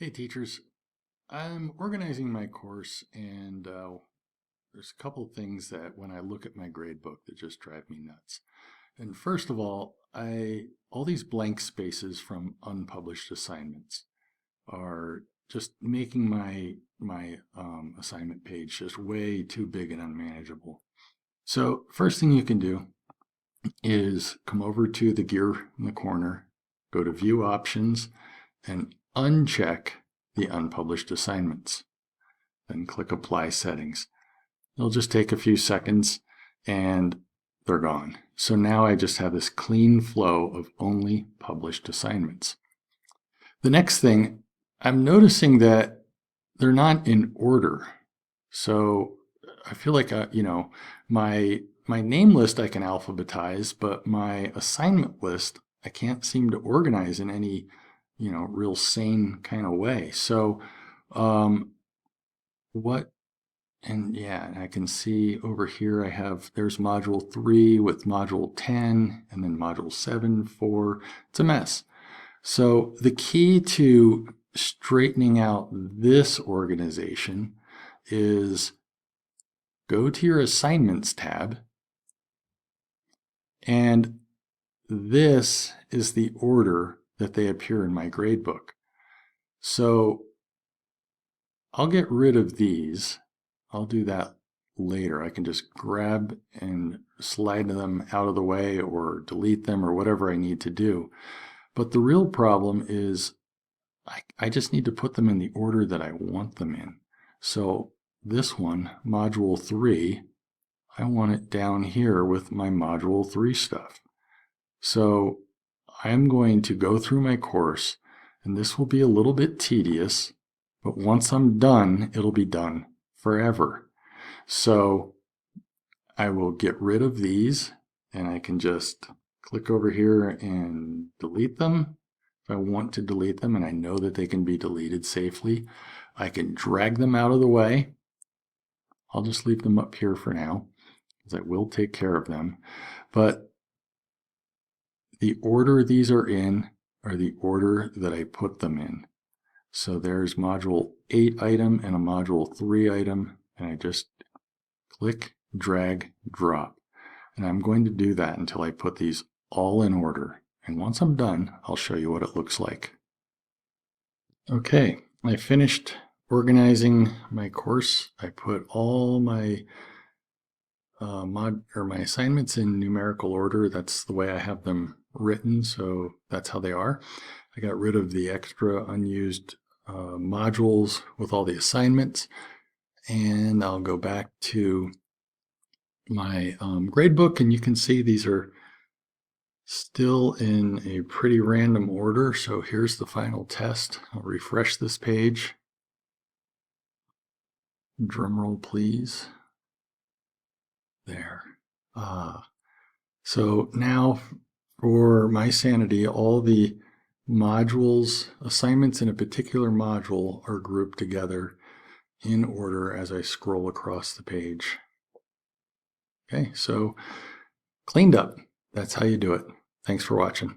Hey teachers, I'm organizing my course and there's a couple of things that when I look at my gradebook that just drive me nuts. And first of all, all these blank spaces from unpublished assignments are just making my assignment page just way too big and unmanageable. So first thing you can do is come over to the gear in the corner, go to View Options, and uncheck the unpublished assignments. Then click Apply Settings. It'll just take a few seconds and they're gone. So now I just have this clean flow of only published assignments. The next thing, I'm noticing that they're not in order. So I feel like, my name list I can alphabetize, but my assignment list I can't seem to organize in any real sane kind of way. So I can see over here there's module 3 with module 10 and then module 7, 4. It's a mess. So the key to straightening out this organization is go to your assignments tab, and this is the order that they appear in my gradebook. So I'll get rid of these. I'll do that later. I can just grab and slide them out of the way or delete them or whatever I need to do. But the real problem is I just need to put them in the order that I want them in. So this one, module 3, I want it down here with my module 3 stuff. So I'm going to go through my course, and this will be a little bit tedious, but once I'm done, it'll be done forever. So I will get rid of these, and I can just click over here and delete them. If I want to delete them and I know that they can be deleted safely, I can drag them out of the way. I'll just leave them up here for now, because I will take care of them. But the order these are in are the order that I put them in. So there's module 8 item and a module 3 item, and I just click, drag, drop. And I'm going to do that until I put these all in order. And once I'm done, I'll show you what it looks like. Okay, I finished organizing my course. I put all my my assignments in numerical order. That's the way I have them written, so that's how they are. I got rid of the extra unused modules with all the assignments, and I'll go back to my gradebook, and you can see these are still in a pretty random order. So here's the final test. I'll refresh this page. Drum roll, please. There. So now, for my sanity, all the modules, assignments in a particular module are grouped together in order as I scroll across the page. Okay, so cleaned up. That's how you do it. Thanks for watching.